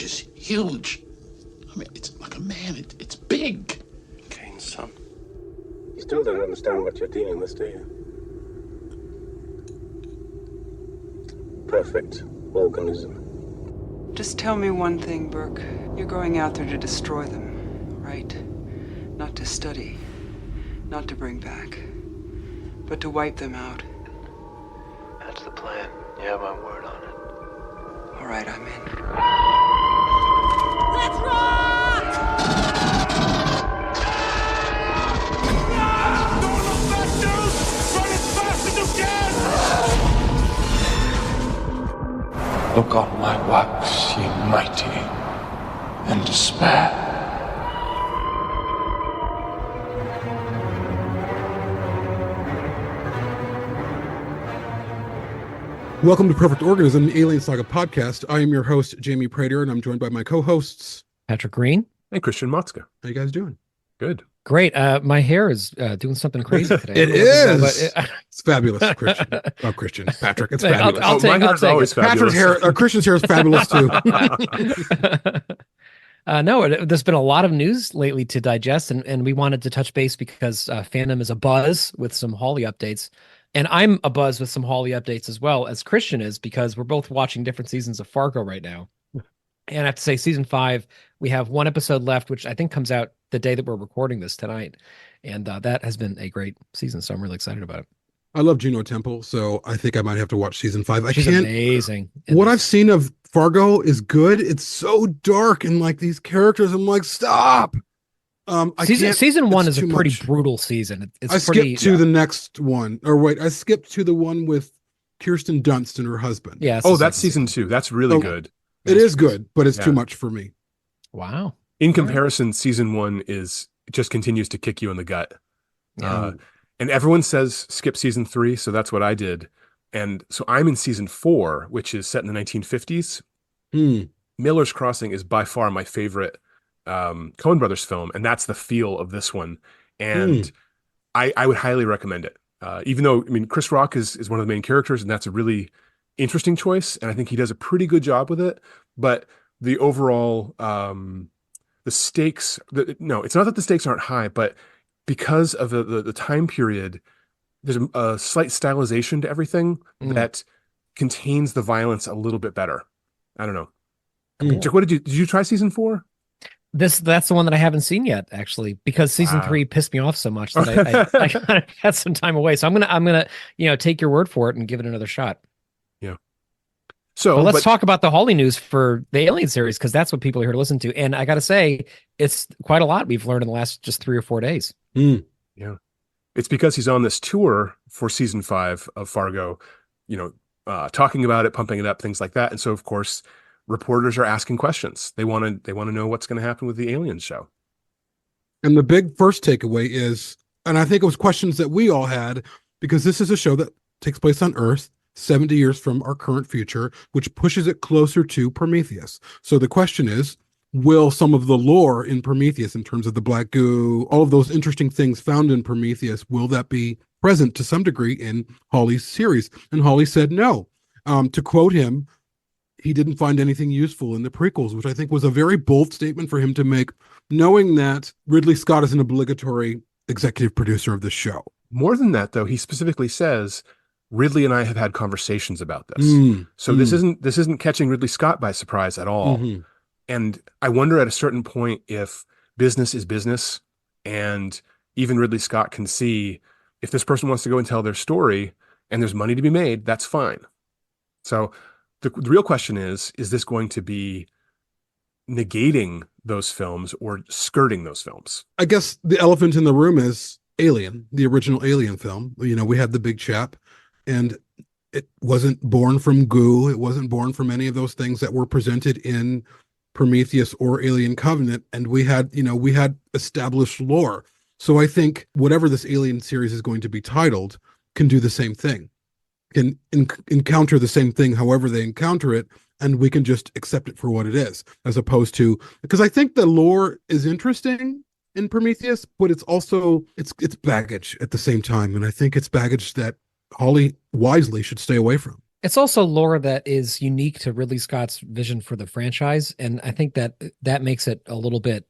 is huge. I mean, it's like a man. It's big. Kane's son. You still don't understand what you're dealing with, do you? Perfect organism. Just tell me one thing, Burke. You're going out there to destroy them, right? Not to study, not to bring back, but to wipe them out. That's the plan. You have my word on it. All right, I'm in. Let's rock! Don't look back, dude! Run as fast as you can! Look on my works, ye mighty, and despair. Welcome to Perfect Organism, the Alien Saga podcast. I am your host, Jaime Prater, and I'm joined by my co-hosts, Patrick Green and Christian Motzka. How you guys doing? Good. Great. My hair is doing something crazy today. It is. It's fabulous, Christian. Oh, Christian. Patrick, it's fabulous. I'll take it. Always Patrick's hair, Christian's hair is fabulous too. No, there's been a lot of news lately to digest, and we wanted to touch base because fandom is abuzz with some Hawley updates. And I'm abuzz with some Hawley updates as well as Christian is, because we're both watching different seasons of Fargo right now. And I have to say, season 5, we have one episode left, which I think comes out the day that we're recording this tonight. And that has been a great season, so I'm really excited about it. I love Juno Temple, so I think I might have to watch season 5. She's amazing. What I've seen of Fargo is good. It's so dark, and like these characters, I'm like, stop. Season 1 is a pretty brutal season. I skipped to the next one. Or wait, I skipped to the one with Kirsten Dunst and her husband. Yeah. Oh, that's season 2. That's really good. It is good, but it's too much for me. Wow. In comparison, season 1 it just continues to kick you in the gut. And everyone says skip season 3, so that's what I did. And so I'm in season 4, which is set in the 1950s. Miller's Crossing is by far my favorite Coen Brothers film, and that's the feel of this one. And I would highly recommend it. Even though, I mean, Chris Rock is one of the main characters, and that's a really interesting choice, and I think he does a pretty good job with it. But the overall, the stakes, no, it's not that the stakes aren't high, but because of the time period, there's a slight stylization to everything that contains the violence a little bit better. I don't know. Jack, what did you try season 4? That's the one that I haven't seen yet, actually, because season 3 pissed me off so much that I kind of had some time away. So I'm gonna take your word for it and give it another shot. Yeah. So let's talk about the Hawley news for the Alien series, because that's what people are here to listen to. And I got to say, it's quite a lot we've learned in the last just 3 or 4 days. Yeah. It's because he's on this tour for season 5 of Fargo, talking about it, pumping it up, things like that. And so, of course, reporters are asking questions. They want to know what's going to happen with the Alien show. And the big first takeaway is, and I think it was questions that we all had, because this is a show that takes place on Earth 70 years from our current future, which pushes it closer to Prometheus. So the question is, will some of the lore in Prometheus, in terms of the black goo, all of those interesting things found in Prometheus, will that be present to some degree in Hawley's series? And Hawley said no. To quote him, he didn't find anything useful in the prequels, which I think was a very bold statement for him to make, knowing that Ridley Scott is an obligatory executive producer of the show. More than that, though, he specifically says, Ridley and I have had conversations about this. So this isn't catching Ridley Scott by surprise at all. And I wonder at a certain point if business is business, and even Ridley Scott can see if this person wants to go and tell their story and there's money to be made, that's fine. So the real question is this going to be negating those films or skirting those films? I guess the elephant in the room is Alien, the original Alien film. We had the big chap, and it wasn't born from goo. It wasn't born from any of those things that were presented in Prometheus or Alien Covenant. And we had established lore. So I think whatever this Alien series is going to be titled can do the same thing, can encounter the same thing however they encounter it, and we can just accept it for what it is, as opposed to, because I think the lore is interesting in Prometheus, but it's also it's baggage at the same time, and I think it's baggage that Hawley wisely should stay away from. It's also lore that is unique to Ridley Scott's vision for the franchise, and I think that that makes it a little bit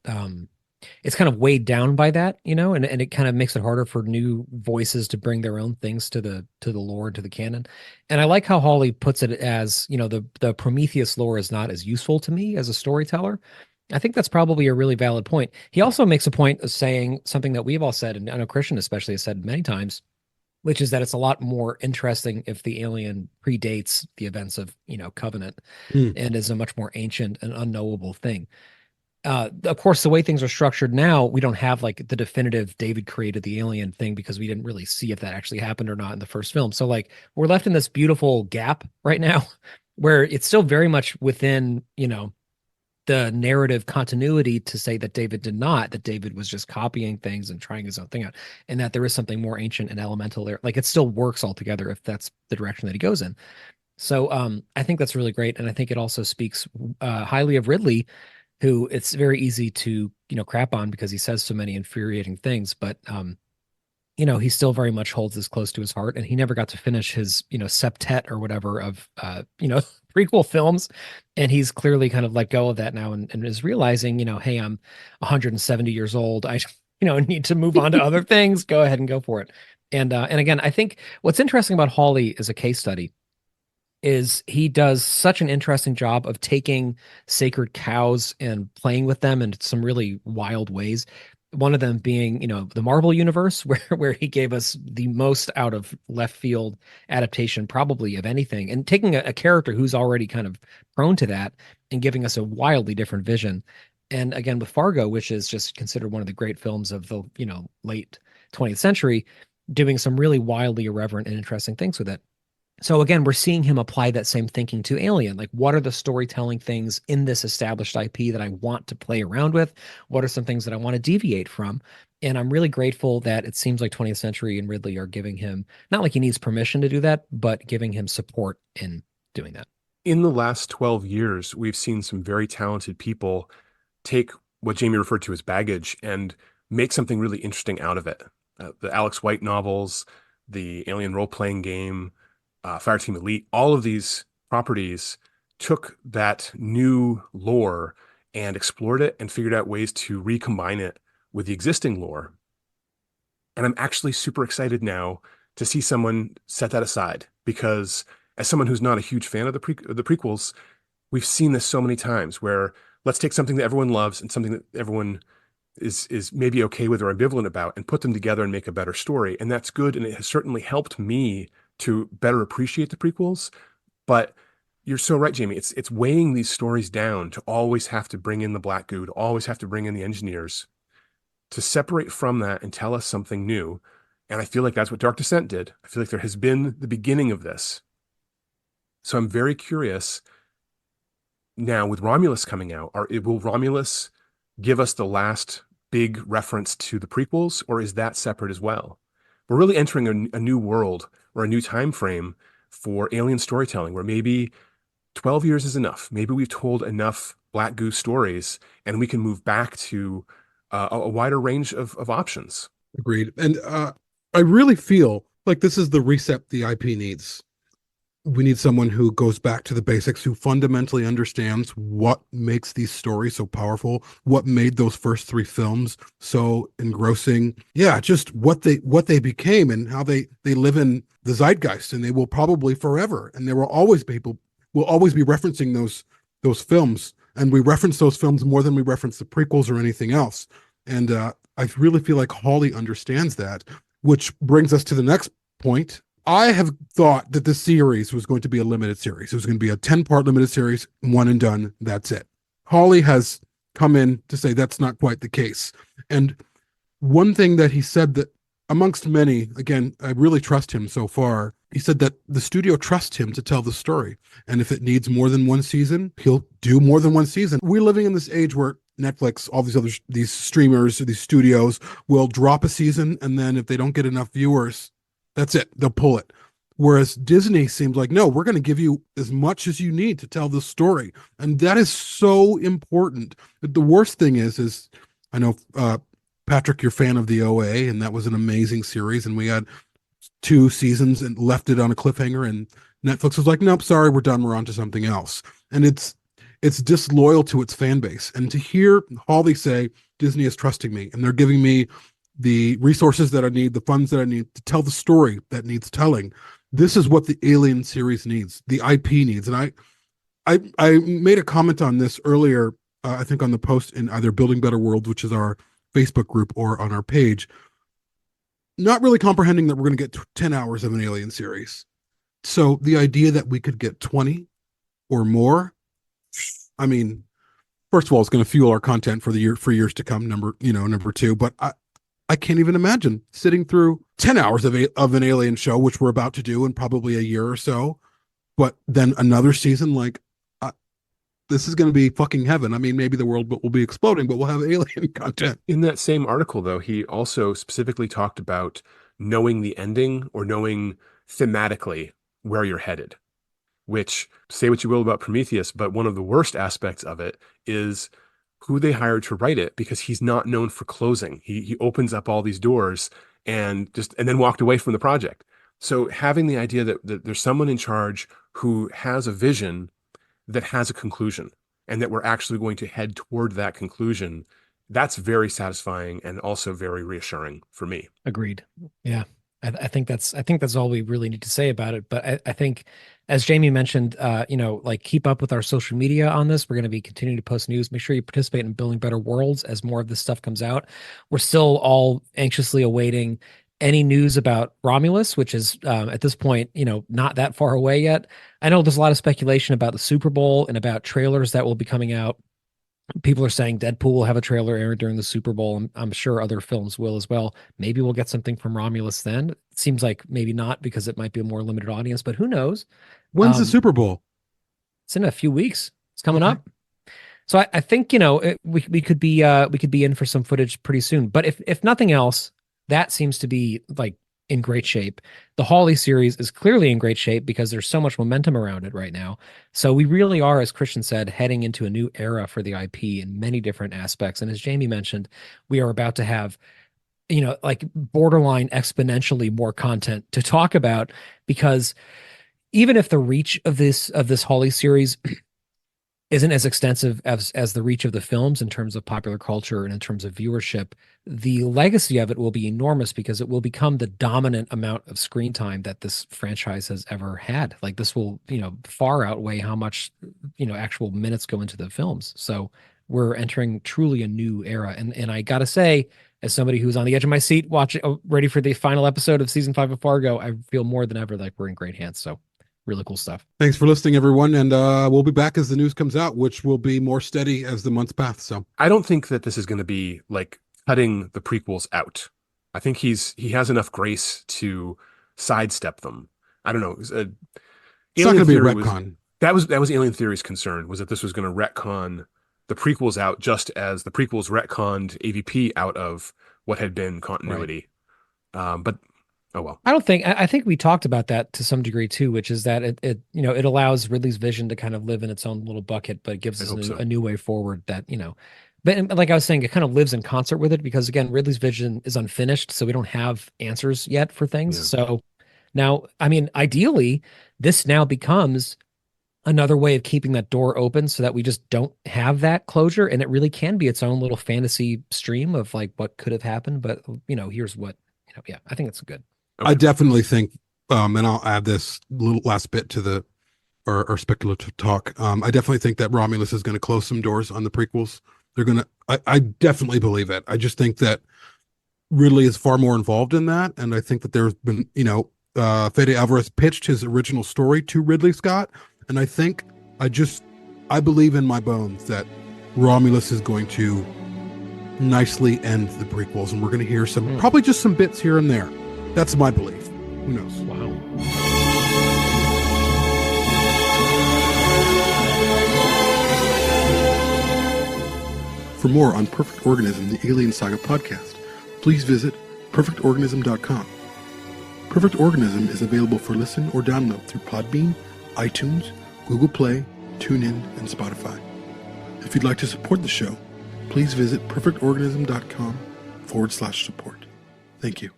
it's kind of weighed down by that, and it kind of makes it harder for new voices to bring their own things to the lore, to the canon. And I like how Hawley puts it as, the Prometheus lore is not as useful to me as a storyteller. I think that's probably a really valid point. He also makes a point of saying something that we've all said, and I know Christian especially has said many times, which is that it's a lot more interesting if the alien predates the events of, Covenant and is a much more ancient and unknowable thing. Of course, the way things are structured now, we don't have like the definitive David created the alien thing because we didn't really see if that actually happened or not in the first film. So like we're left in this beautiful gap right now where it's still very much within, the narrative continuity to say that David did not, that David was just copying things and trying his own thing out, and that there is something more ancient and elemental there. Like it still works altogether if that's the direction that he goes in. So I think that's really great. And I think it also speaks highly of Ridley, who it's very easy to, crap on because he says so many infuriating things, but he still very much holds this close to his heart, and he never got to finish his, septet or whatever of, prequel films. And he's clearly kind of let go of that now and is realizing, hey, I'm 170 years old. I, need to move on to other things. Go ahead and go for it. And again, I think what's interesting about Hawley as a case study is he does such an interesting job of taking sacred cows and playing with them in some really wild ways. One of them being, the Marvel universe, where he gave us the most out of left field adaptation, probably of anything, and taking a character who's already kind of prone to that and giving us a wildly different vision. And again, with Fargo, which is just considered one of the great films of the, late 20th century, doing some really wildly irreverent and interesting things with it. So again, we're seeing him apply that same thinking to Alien. Like, what are the storytelling things in this established IP that I want to play around with? What are some things that I want to deviate from? And I'm really grateful that it seems like 20th Century and Ridley are giving him, not like he needs permission to do that, but giving him support in doing that. In the last 12 years, we've seen some very talented people take what Jaime referred to as baggage and make something really interesting out of it. The Alex White novels, the Alien role-playing game, Fireteam Elite, all of these properties took that new lore and explored it and figured out ways to recombine it with the existing lore. And I'm actually super excited now to see someone set that aside, because as someone who's not a huge fan of the prequels, we've seen this so many times where let's take something that everyone loves and something that everyone is maybe okay with or ambivalent about and put them together and make a better story. And that's good. And it has certainly helped me to better appreciate the prequels. But you're so right, Jaime. It's weighing these stories down to always have to bring in the black goo, to always have to bring in the engineers, to separate from that and tell us something new. And I feel like that's what Dark Descent did. I feel like there has been the beginning of this. So I'm very curious now with Romulus coming out, will Romulus give us the last big reference to the prequels, or is that separate as well? We're really entering a new world or a new time frame for alien storytelling, where maybe 12 years is enough. Maybe we've told enough Black Goose stories and we can move back to a wider range of options. Agreed. And I really feel like this is the reset the IP needs. We need someone who goes back to the basics, who fundamentally understands what makes these stories so powerful, what made those first three films so engrossing. Yeah, just what they became and how they live in the zeitgeist, and they will probably forever. And there will always be people will always be referencing those films, and we reference those films more than we reference the prequels or anything else. And I really feel like Hawley understands that, which brings us to the next point. I have thought that the series was going to be a limited series. It was going to be a 10-part limited series, one and done. That's it. Hawley has come in to say that's not quite the case. And one thing that he said, that amongst many, again, I really trust him so far, he said that the studio trusts him to tell the story. And if it needs more than one season, he'll do more than one season. We're living in this age where Netflix, all these streamers, these studios will drop a season, and then if they don't get enough viewers, that's it. They'll pull it. Whereas Disney seems like, no, we're going to give you as much as you need to tell the story. And that is so important. The worst thing is I know, Patrick, you're a fan of the OA, and that was an amazing series. And we had 2 seasons and left it on a cliffhanger. And Netflix was like, nope, sorry, we're done. We're on to something else. And it's disloyal to its fan base. And to hear Hawley say, Disney is trusting me and they're giving me the resources that I need, the funds that I need to tell the story that needs telling. This is what the Alien series needs, the IP needs. And I made a comment on this earlier, I think on the post in either Building Better World, which is our Facebook group, or on our page, not really comprehending that we're going to get 10 hours of an Alien series. So the idea that we could get 20 or more, I mean, first of all, it's going to fuel our content for years to come. Number two, but I can't even imagine sitting through 10 hours of an Alien show, which we're about to do in probably a year or so, but then another season. Like, this is going to be fucking heaven. I mean, maybe the world will be exploding, but we'll have Alien content. In that same article, though, he also specifically talked about knowing the ending or knowing thematically where you're headed, which, say what you will about Prometheus, but one of the worst aspects of it is who they hired to write it, because he's not known for closing. He opens up all these doors and then walked away from the project. So having the idea that there's someone in charge who has a vision that has a conclusion and that we're actually going to head toward that conclusion, that's very satisfying and also very reassuring for me. Agreed. Yeah. I think that's all we really need to say about it. But I think, as Jaime mentioned, like, keep up with our social media on this. We're going to be continuing to post news. Make sure you participate in Building Better Worlds as more of this stuff comes out. We're still all anxiously awaiting any news about Romulus, which is at this point, not that far away yet. I know there's a lot of speculation about the Super Bowl and about trailers that will be coming out. People are saying Deadpool will have a trailer aired during the Super Bowl. I'm sure other films will as well. Maybe we'll get something from Romulus then. It seems like maybe not, because it might be a more limited audience, but who knows? When's the Super Bowl? It's in a few weeks. It's coming up. So I think, we could be in for some footage pretty soon. But if nothing else, that seems to be like in great shape. The Hawley series is clearly in great shape because there's so much momentum around it right now. So we really are, as Christian said, heading into a new era for the IP in many different aspects. And as Jaime mentioned, we are about to have, like, borderline exponentially more content to talk about, because even if the reach of this Hawley series isn't as extensive as the reach of the films in terms of popular culture and in terms of viewership, the legacy of it will be enormous, because it will become the dominant amount of screen time that this franchise has ever had. Like, this will, far outweigh how much, actual minutes go into the films. So we're entering truly a new era. And I gotta say, as somebody who's on the edge of my seat watching, ready for the final episode of season 5 of Fargo, I feel more than ever like we're in great hands. So really cool stuff. Thanks for listening, everyone. And we'll be back as the news comes out, which will be more steady as the months pass. So I don't think that this is going to be like cutting the prequels out. I think he has enough grace to sidestep them. I don't know. It's not going to be a retcon. That was Alien Theory's concern, was that this was going to retcon the prequels out, just as the prequels retconned AVP out of what had been continuity. Right. But oh well. I think we talked about that to some degree too, which is that it allows Ridley's vision to kind of live in its own little bucket, but it gives us a new way forward that, but like I was saying, it kind of lives in concert with it, because again, Ridley's vision is unfinished, so we don't have answers yet for things. Yeah. So now, I mean, ideally, this now becomes another way of keeping that door open so that we just don't have that closure, and it really can be its own little fantasy stream of like what could have happened, but here's what, yeah, I think it's good. Okay. I definitely think, and I'll add this little last bit to our speculative talk. I definitely think that Romulus is going to close some doors on the prequels. They're going to, I definitely believe it. I just think that Ridley is far more involved in that. And I think that there's been, Fede Alvarez pitched his original story to Ridley Scott. And I believe in my bones that Romulus is going to nicely end the prequels. And we're going to hear probably just some bits here and there. That's my belief. Who knows? Wow. For more on Perfect Organism, the Alien Saga podcast, please visit perfectorganism.com. Perfect Organism is available for listen or download through Podbean, iTunes, Google Play, TuneIn, and Spotify. If you'd like to support the show, please visit perfectorganism.com/support. Thank you.